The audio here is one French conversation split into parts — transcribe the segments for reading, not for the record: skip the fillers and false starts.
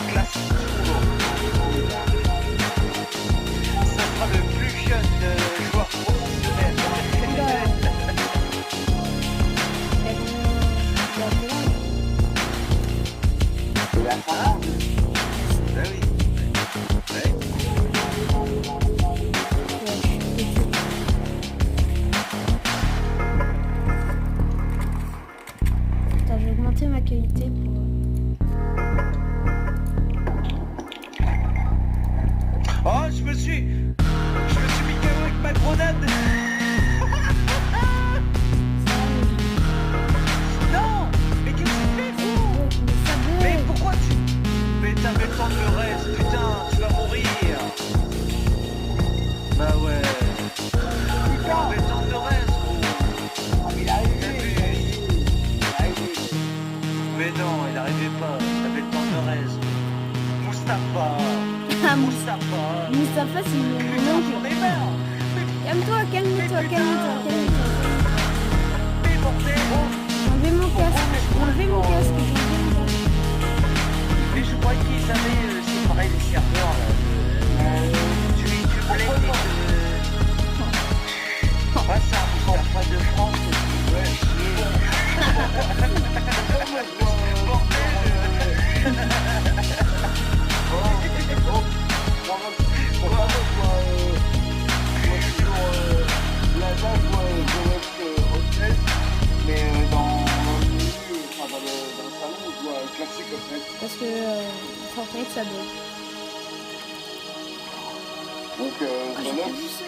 Classique Tour. Ça sera le plus jeune joueur professionnel. C'est la fin. Bah oui. Ouais. Attends, je vais augmenter ma qualité pour... Oh, je me suis mis KO avec ma grenade. Non, mais qu'est-ce que tu fais, gros? Mais pourquoi tu... Mais t'avais le temps de le reste, putain, tu vas mourir. Bah ouais. T'avais le temps de le reste, gros. Ah, mais il est arrivé. Mais non, il arrivait pas. T'avais le temps de le reste. Moustapha. Ah, Moustapha. Moustapha, c'est mon Putain, oncle. j'en ai marre. Calme-toi, calme-toi, calme-toi. Mais bordel. Enlevez mon casque, enlevez mon casque. Mais je croyais qu'ils avaient séparé les serveurs là. Tu plais et que... Ouais, ça, Moustapha de France. Ouais, chier. Parce que Fortnite, ça bug. Donc, Ah, j'ai voilà, pas vu ça.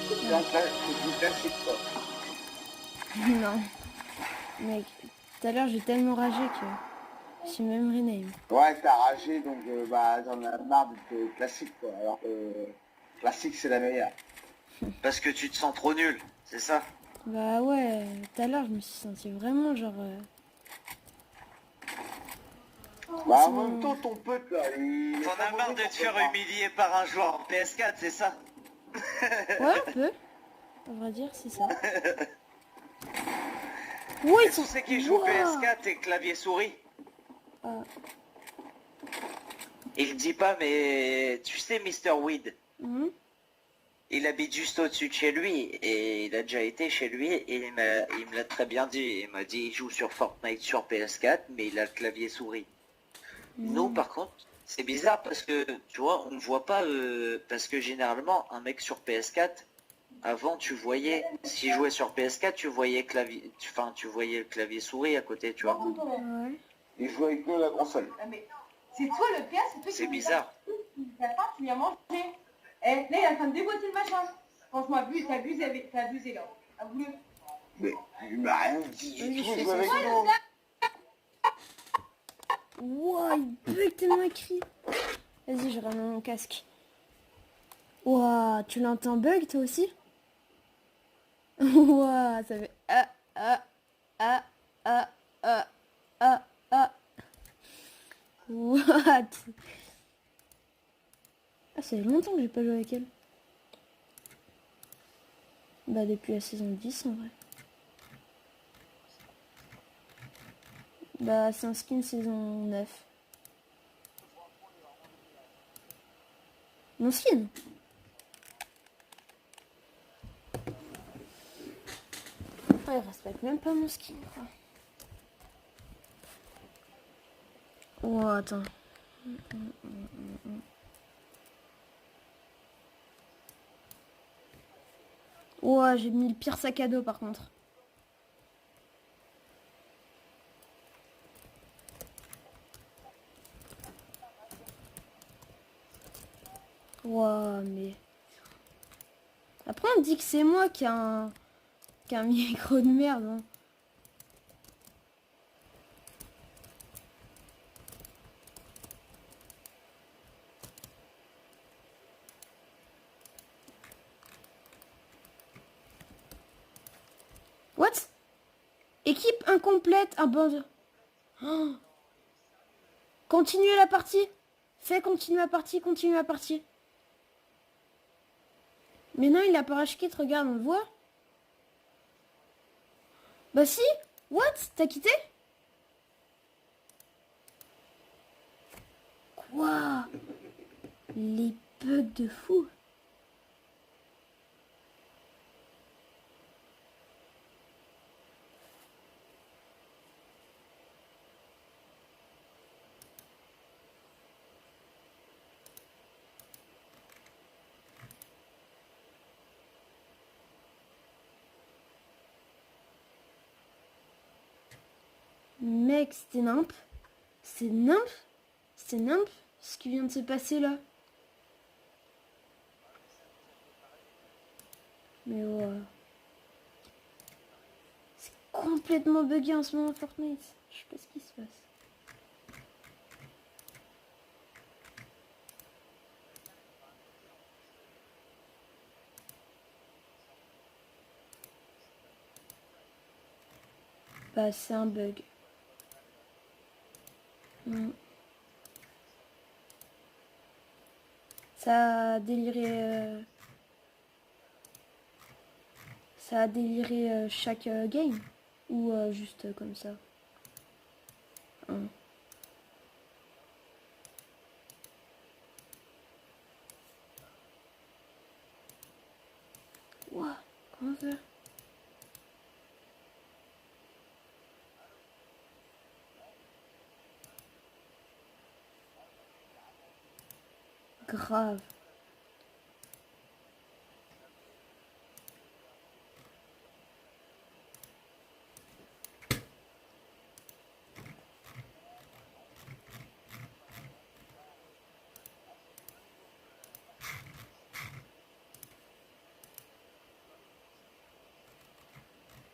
c'est un classique quoi. Non. Mec, tout à l'heure, j'ai tellement ragé que j'ai même rename. Ouais, t'as ragé, donc bah j'en ai marre d'être classique quoi. Alors que classique c'est la meilleure. Parce que tu te sens trop nul, c'est ça? Bah ouais, tout à l'heure, je me suis senti vraiment genre... Bah en même temps ton pote là, il... T'en as marre de te faire humilier par un joueur en PS4, c'est ça? Ouais, un peu. À vrai dire, c'est ça. Ouais, ils Tu sont... sais qui joue Ouah. PS4 et clavier souris? Ah. Il dit pas, mais tu sais Mr. Weed, Mhm. il habite juste au-dessus de chez lui et il a déjà été chez lui et il me l'a très bien dit. Il m'a dit il joue sur Fortnite sur PS4 mais il a le clavier souris. Nous par contre, c'est bizarre parce que tu vois, on ne voit pas parce que généralement un mec sur PS4 avant tu voyais s'il jouait sur PS4, tu voyais clavier tu voyais le clavier souris à côté, tu vois. Ouais. Il joue avec nous la console. Ah, mais c'est toi le pire, c'est toi C'est qui bizarre. T'as faim, tu viens manger. Eh, là, il est en train de déboîter le machin. Franchement, t'as abusé là. Avoue-le. Mais il m'a rien dit Oui, du je tout, fais il joue avec ça. nous. Ouah, il bug tellement écrit. Vas-y, je ramène mon casque. Ouah, tu l'entends bug toi aussi? Ouah, ça fait... What? Ah, ça fait longtemps que j'ai pas joué avec elle. Bah, depuis la saison 10 en vrai. Bah, c'est un skin saison 9. Mon skin? Ah, il respecte même pas mon skin, quoi. Oh, attends. Oh, j'ai mis le pire sac à dos, par contre. Ouah, mais... Après, on me dit que c'est moi qui a un micro de merde. Hein. What? Équipe incomplète, abandon. Oh. Continuez la partie. Fais continuer la partie, continue la partie. Mais non, il a pas rage quit, regarde, on le voit. Bah si. What? T'as quitté? Quoi? Les bugs de fou. Mec, c'était nimp. C'est nimp. C'est nimp ce qui vient de se passer là. Mais ouais. C'est complètement bugué en ce moment Fortnite. Je sais pas ce qui se passe. Bah c'est un bug. Ça a déliré. Ça a déliré chaque game ou juste comme ça. Ouah, comment faire? Grave.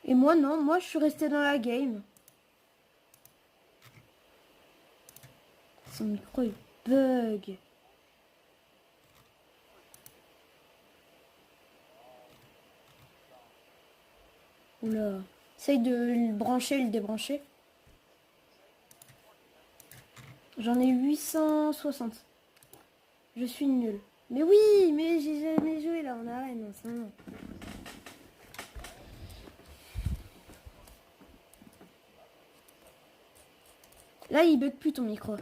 Et moi non, moi je suis restée dans la game. Son micro il bug. Oula. Essaye de le brancher et le débrancher. J'en ai 860. Je suis nulle. Mais oui, mais j'ai jamais joué là en arène en ce moment. Là, il bug plus ton micro.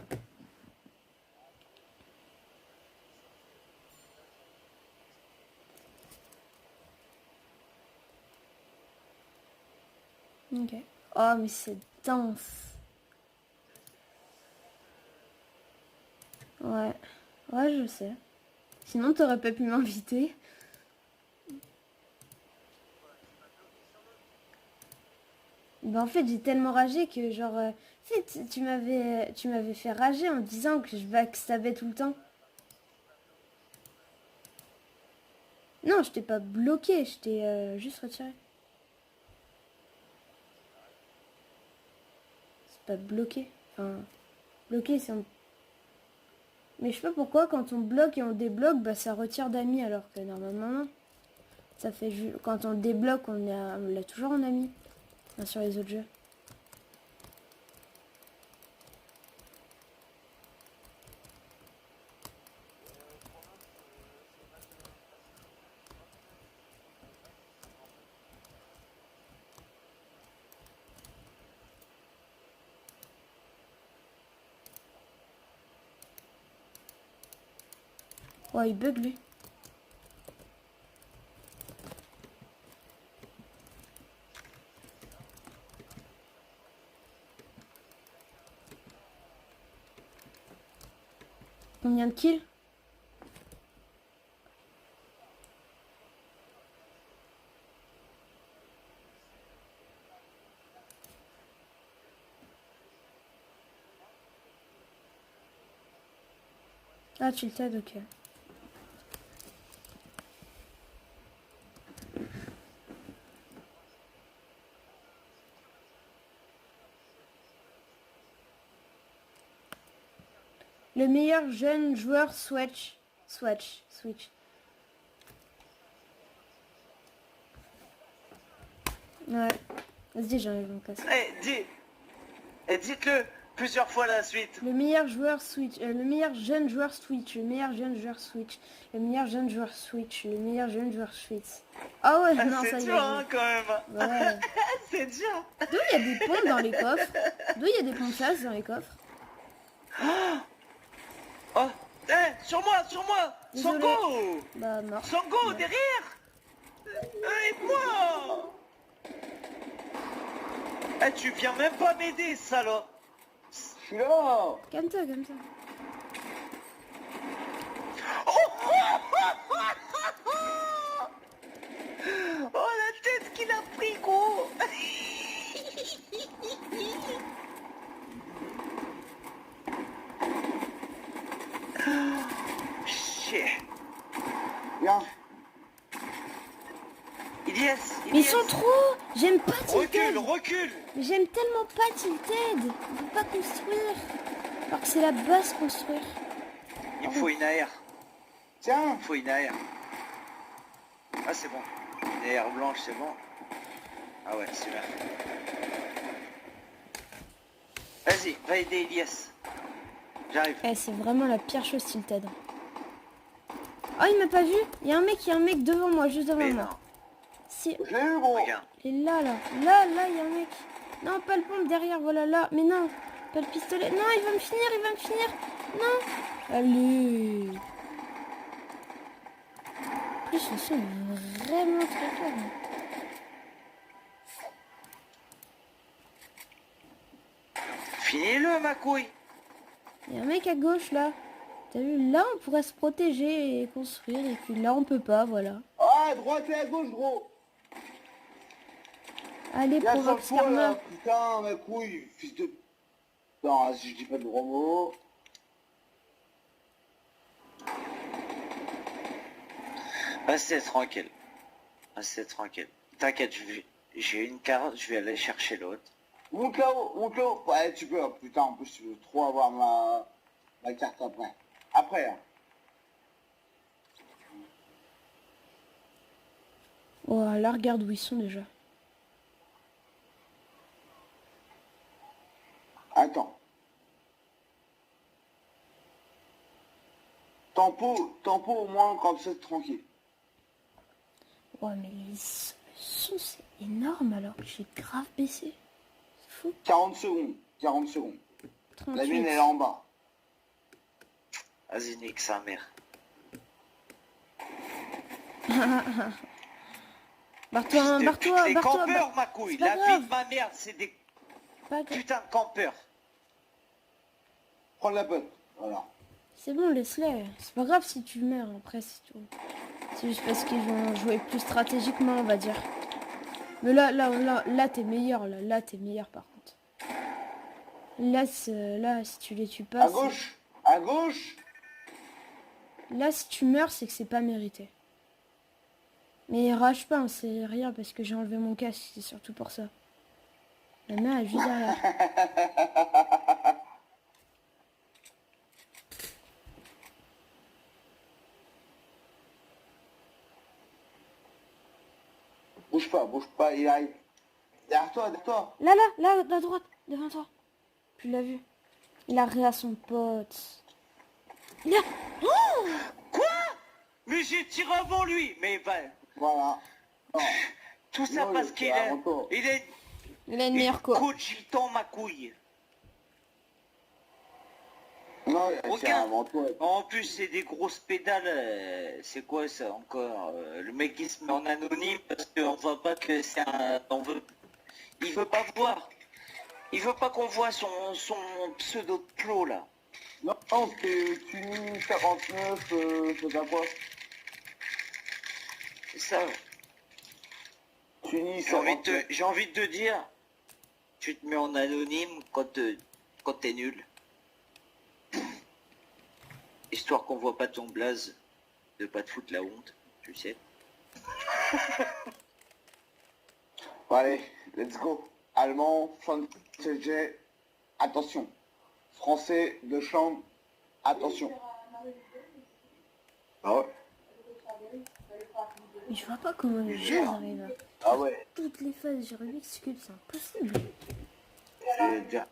Ok. Oh, mais c'est dense. Ouais. Ouais, je sais. Sinon, t'aurais pas pu m'inviter. Ben, en fait, j'ai tellement ragé que genre... en fait, tu m'avais fait rager en me disant que je backstabais tout le temps. Non, je t'ai pas bloqué, je t'ai juste retiré. C'est pas bloqué. Enfin, bloqué, c'est... Mais je sais pas pourquoi, quand on bloque et on débloque, bah ça retire d'amis, alors que normalement, non. Ça fait... Quand on débloque, on l'a toujours en ami. Enfin, sur les autres jeux. Ouais, il bug lui. Combien de kills? Ah, tu le t'aides, ok. Le meilleur jeune joueur Switch. Ouais. Vas-y, j'enlève mon casque. Dites-le plusieurs fois la suite. Le meilleur joueur Switch. Le meilleur jeune joueur Switch. Le meilleur jeune joueur Switch. Le meilleur jeune joueur Switch. Le meilleur jeune joueur Switch. Ah ouais, non, ça C'est y est. dur, hein, quand même. Ouais. C'est dur. D'où il y a des pompes dans les coffres? D'où il y a des pompes chasse dans les coffres? Oh, Sur moi, sur moi. Désolé. Sango. Bah, mort. Sango, Ouais. derrière. Aide-moi. Tu viens même pas m'aider, salope. Je suis là. Calme-toi, calme-toi. Oh, la tête qu'il a pris, gros. Shit. Viens. Ilyes, Mais ils sont trop. J'aime pas Recule, Tilted. recule. Mais j'aime tellement pas Tilted. On peut pas construire. Alors que c'est la base construire. Il me faut une AR. Tiens. Il me faut une AR. Ah, c'est bon. Une AR blanche, c'est bon. Ah ouais, super. Vas-y, va aider Ilyes. J'arrive. Eh, c'est vraiment la pire chose Tilted. Oh, il m'a pas vu. Il y a un mec devant moi, juste devant Mais moi. non, Si, Je l'ai eu, gros. regarde. il est là, là. Là, il y a un mec. Non, pas le pompe derrière, voilà, là. Mais non, pas le pistolet. Non, il va me finir. Non. Allez. En plus, ils sont vraiment très forts. Finis-le, ma couille. Il y a un mec à gauche, là. T'as vu, là, on pourrait se protéger et construire. Et puis là, on peut pas, voilà. Ah, à droite et à gauche, gros. Allez, Viens sur le Provox toit, là. Karma. Putain, ma couille, fils de... Non, si je dis pas de gros mots. Restez tranquille. Restez tranquille. T'inquiète, j'ai une carte, je vais aller chercher l'autre. Monte là-haut, monte là-haut. Ouais, tu peux. Putain, en plus, tu veux trop avoir ma carte après. Après, hein. Oh, là, regarde où ils sont déjà. Attends. Tempo au moins quand c'est tranquille. Ouais, mais le son, c'est énorme alors que j'ai grave baissé. C'est fou. 40 secondes. 40 secondes. La 38. mine, elle est en bas. Vas-y, nique sa mère. Barre-toi, barre-toi, Les barre-toi. campeurs, ma couille. C'est pas La grave. vie de ma mère, c'est des Pas grave. putains de campeurs. Prends la pote. Voilà. C'est bon, laisse-les. C'est pas grave si tu meurs après, c'est tout. C'est juste parce qu'ils vont jouer plus stratégiquement, on va dire. Mais là, t'es meilleur, là. Là, t'es meilleur, par contre. Là, si tu les tues pas... À gauche. À gauche. Là, si tu meurs, c'est que c'est pas mérité. Mais rage pas, hein, c'est rien, parce que j'ai enlevé mon casque, c'est surtout pour ça. La main est juste derrière. Bouge pas, il arrive. Derrière toi. Là, à droite, devant toi. Tu l'as vu. Il a ré à son pote. Il a... Oh, Quoi? Mais j'ai tiré avant lui. Mais bah, Voilà. Non. tout ça Non, parce c'est qu'il avant toi. est il a une meilleure co. cogitant ma couille. Non, c'est Regarde. avant toi. En plus, c'est des grosses pédales. C'est quoi ça encore? Le mec qui se met en anonyme parce qu'on voit pas que c'est un... Il veut pas voir. Il veut pas qu'on voit son pseudo de Plo là. Non, c'est Tuni 49, je sais pas quoi. C'est ça. Tuni J'ai envie de te dire, tu te mets en anonyme quand t'es nul. Histoire qu'on voit pas ton blaze, de pas te foutre la honte, tu sais. Bon, allez, let's go. Allemand, CG, attention. Français de chambre, attention. Ah ouais. Mais je vois pas comment les gens arrivent à Ah ouais. toutes les phases du Rubik's Cube, c'est impossible. C'est déjà...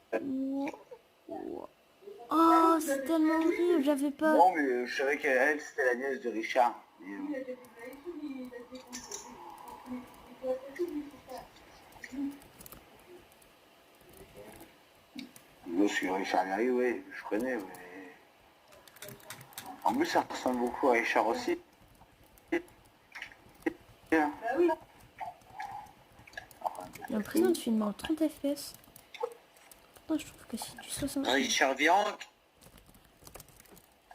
Oh, c'est tellement horrible, j'avais pas... Bon, mais je savais qu'elle, c'était la nièce de Richard. Monsieur Richard Larry, oui, je connais, mais... En plus, ça ressemble beaucoup à Richard aussi. Bah oui. J'ai l'impression de filmer en 30 fps. Pourtant, je trouve que c'est du 60. Richard Virenque.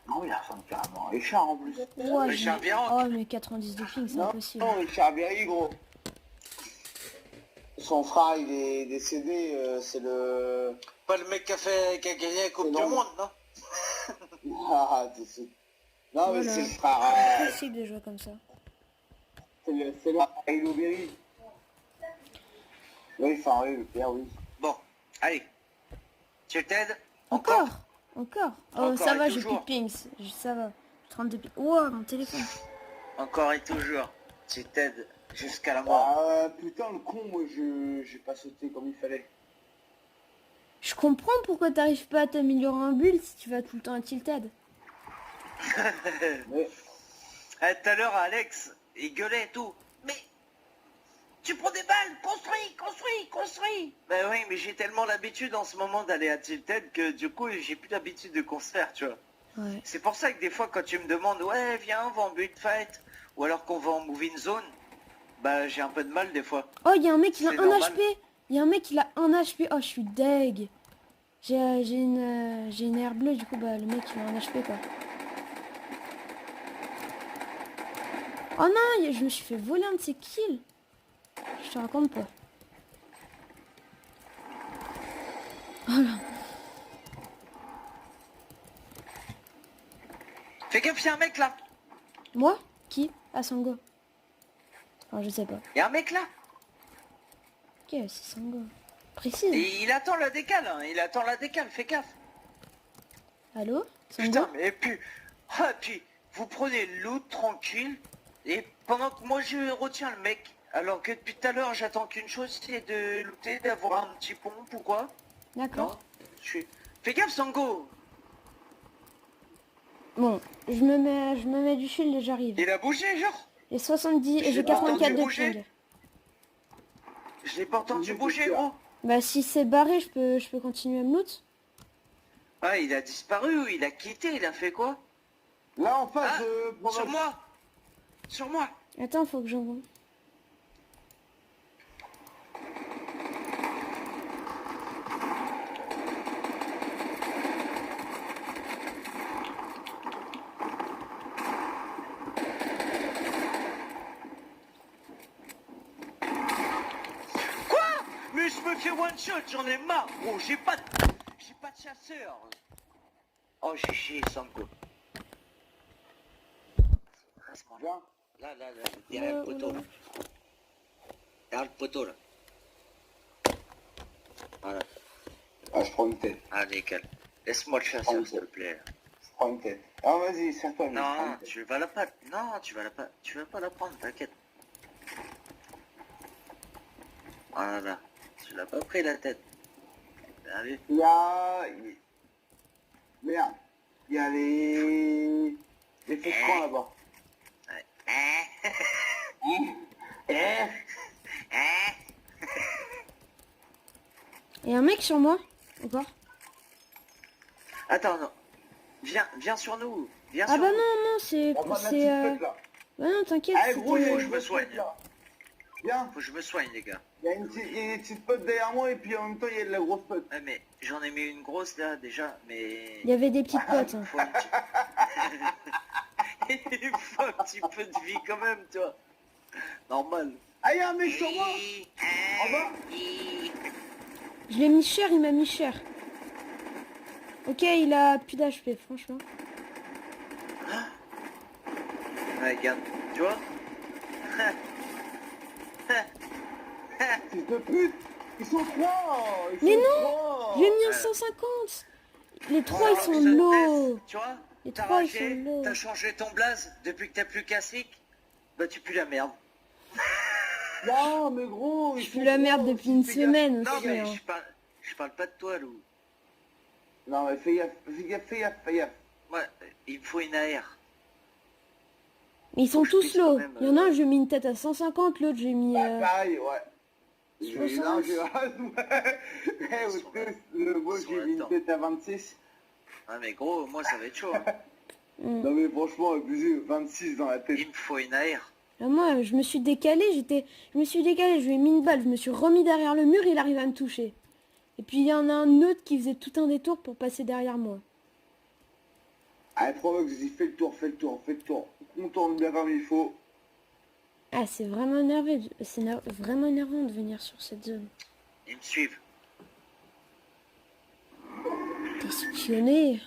Non, il ressemble carrément à Richard en plus. Ouais, Richard Virenque. oh, mais 90 de ping, c'est Non, impossible. non, Richard Berry, gros. Son frère, il est décédé, c'est le... Pas le mec qui a gagné la Coupe C'est du non. Monde, non? Ah, non, mais Voilà. c'est le frère... C'est impossible de jouer comme ça. c'est le Halo Berry. Oui, enfin, oui, le père, oui. Bon, allez. Tu t'aides? Encore. Encore. Oh, Encore ça et va, j'ai plus toujours. de ping. Ça va. 32 ping. Wow, mon téléphone. Encore et toujours. Tu t'aides jusqu'à la mort. Ah, putain, le con, moi, j'ai pas sauté comme il fallait. Je comprends pourquoi t'arrives pas à t'améliorer en build si tu vas tout le temps à tilted. Mais, Tout à l'heure, Alex, il gueulait et tout. Mais tu prends des balles, construis. Ben oui, mais j'ai tellement l'habitude en ce moment d'aller à Tilted que du coup, j'ai plus l'habitude de construire, tu vois. Ouais. C'est pour ça que des fois, quand tu me demandes, ouais, viens, on va en build fight, ou alors qu'on va en moving zone, bah j'ai un peu de mal des fois. Oh, il y a un mec, il a C'est 1 normal. HP. Il y a un mec, il a 1 HP. Oh, je suis deg. J'ai une air bleue, du coup, bah, le mec, il a 1 HP, quoi. Oh non, je me suis fait voler un de ses kills. Je te raconte pas. Voilà. Fais gaffe, y'a un mec là. Moi? Qui? Ah, Sango. Oh, je sais pas. Y'a un mec là. Ok, c'est Sango. Précise. Et il attend la décale, hein. Il attend la décale, fais gaffe. Allô? Sango? Putain, mais puis, vous prenez le loot tranquille, et pendant que moi je retiens le mec, alors que depuis tout à l'heure j'attends qu'une chose, c'est de looter, d'avoir un petit pont, pourquoi? D'accord. Non, je suis... Fais gaffe, Sango. Bon, je me mets du shield et j'arrive. Il a bougé, genre. J'ai 70 et J'ai j'ai pas 84 entendu de bouger. ping. Je l'ai pas entendu Oui, bouger, c'est gros. Bah, si c'est barré, je peux continuer à me loot. Ah, il a disparu, ou il a quitté, il a fait quoi? là, en face, Ah, pendant- sur moi. Sur moi. Attends, faut que j'envoie. Quoi? Mais je me fais one shot, j'en ai marre, gros, j'ai pas de chasseur. Oh, j'ai chié, Sango. Reste-moi là. Viens. Là, derrière le poteau, là. Derrière le poteau, là. Voilà. Ah, je prends une tête. Ah, nickel. Laisse-moi le chasseur, s'il te plaît. Là. Je prends une tête. Ah, vas-y, serre-toi. mais je prends Non, une tête. tu vas la pas. Non, tu vas pas la prendre, t'inquiète. Voilà. Tu l'as pas pris la tête. Bien vu. Il y a... Merde. Il y a les fescons là-bas. Ouais. Et un mec sur moi? Encore? Attends, non. Viens sur nous. Viens Ah sur bah nous. non, c'est... On va mettre c'est une petite là. Bah non, t'inquiète, Allez, gros, il y a c'était... je une me petite soigne. là. Viens. Faut que je me soigne, les gars. Il y a des petites potes derrière moi et puis en même temps, il y a de la grosse pote. Ouais, mais j'en ai mis une grosse là déjà, mais... Il y avait des petites potes. Hein. Faut un petit... Il faut un petit peu de vie quand même, toi. Normal. Ah, il y a un mec sur moi. En bas. Je l'ai mis cher, il m'a mis cher. Ok, il a plus d'HP, franchement. Ouais, regarde, tu vois. Fils de pute. Ils sont trois. Ils Mais sont non. trois. J'ai mis un 150. Les trois, ils sont Episode low. test, tu vois, Les t'as trois, ils ragé, sont low. t'as changé ton blaze depuis que t'as plus classique, bah tu pues la merde. Non, mais gros. ils Je sont pue la merde trois depuis aussi, une fais gaffe. semaine Non aussi. mais hein. je parle pas de toi, Lou. Non, mais fais gaffe. Fais gaffe. Moi, il me faut une AR. Mais ils sont Faut que je tous puisse low. quand même, Il y en a un, j'ai mis une tête à 150, l'autre, j'ai mis... Ouais, pareil, ouais. Non, 60. moi, Ils sont j'ai mis une là-dedans. tête à 26. Ah mais gros, moi ça va être chaud. Hein. Non mais franchement, abusé, 26 dans la tête. Il me faut une AR. Là, moi, je me suis décalé, je lui ai mis une balle, je me suis remis derrière le mur, il arrive à me toucher. Et puis il y en a un autre qui faisait tout un détour pour passer derrière moi. Allez, Provox, vas-y, fais le tour. Contourne bien comme il faut. Ah, c'est vraiment énervé, vraiment énervant de venir sur cette zone. Ils me suivent. T'es spionné.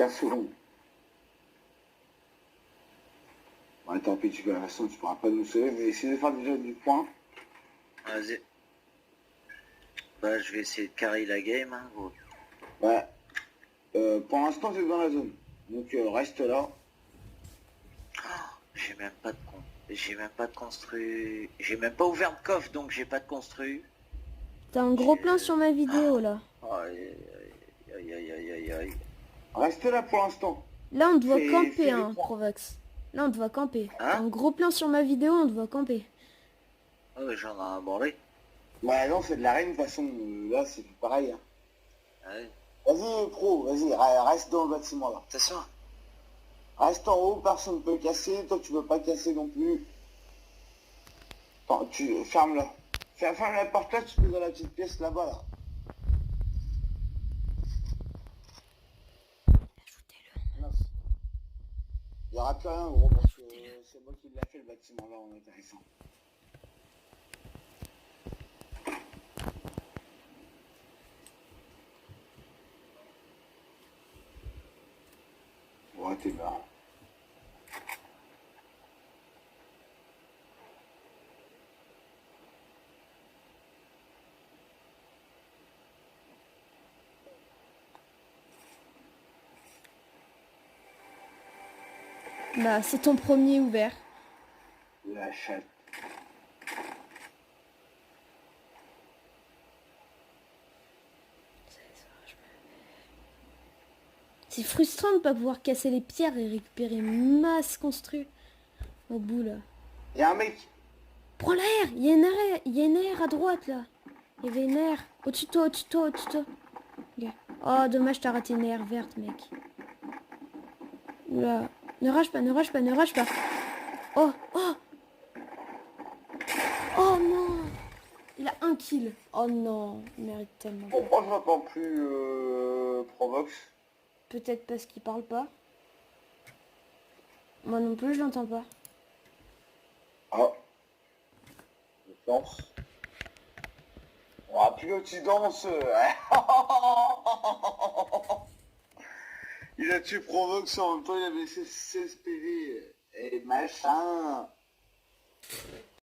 Secondes. Bon, tant pis, tu vas tu pourras pas nous sauver, mais essaye de faire déjà du point. Vas-y. Bah, je vais essayer de carry la game, hein, gros. Ouais. Pour l'instant, t'es dans la zone. Donc, reste là. J'ai même pas de con. J'ai même pas de construit. J'ai même pas ouvert de coffre, donc j'ai pas de construit. T'as un gros plan sur ma vidéo, là. Aïe, aïe, aïe, aïe, aïe, aïe. Reste là pour l'instant. Là, on te voit Fais camper, le hein, point. Provox. Là, on te voit camper. Hein T'as un gros plan sur ma vidéo, on te voit camper. Ah ouais, j'en ai abordé. Ouais, non, c'est de la reine, de toute façon. Là, c'est pareil. Hein. Ouais. Vas-y, Pro, vas-y, reste dans le bâtiment, là. Attention. Reste en haut, personne ne peut casser. Toi, tu peux pas casser non plus. Attends, tu ferme-la. Ferme la porte là, tu peux dans la petite pièce là-bas, là. Mince. Il n'y aura plus rien, gros, parce que c'est moi qui l'a fait, le bâtiment, là, en intéressant. Ouais, t'es marrant. Bah, c'est ton premier ouvert. La chatte. C'est frustrant de pas pouvoir casser les pierres et récupérer masse construite au bout, là. Y'a un mec. Prends l'air, il y a une air à droite, là. Il y avait une air. Au-dessus de toi, au-dessus de toi, au-dessus de toi. Ok. Oh, dommage, t'as raté une air verte, mec. Oula. Ne rage pas, ne rage pas, ne rage pas. Oh, oh. Oh non. Il a un kill. Oh non, il mérite tellement. Pourquoi je m'entends plus Provox? Peut-être parce qu'il parle pas. Moi non plus, je l'entends pas. Ah. Je danse. Ah, pilote, il danse. Il a tué Provox en même temps, il avait 16 PV. Et machin.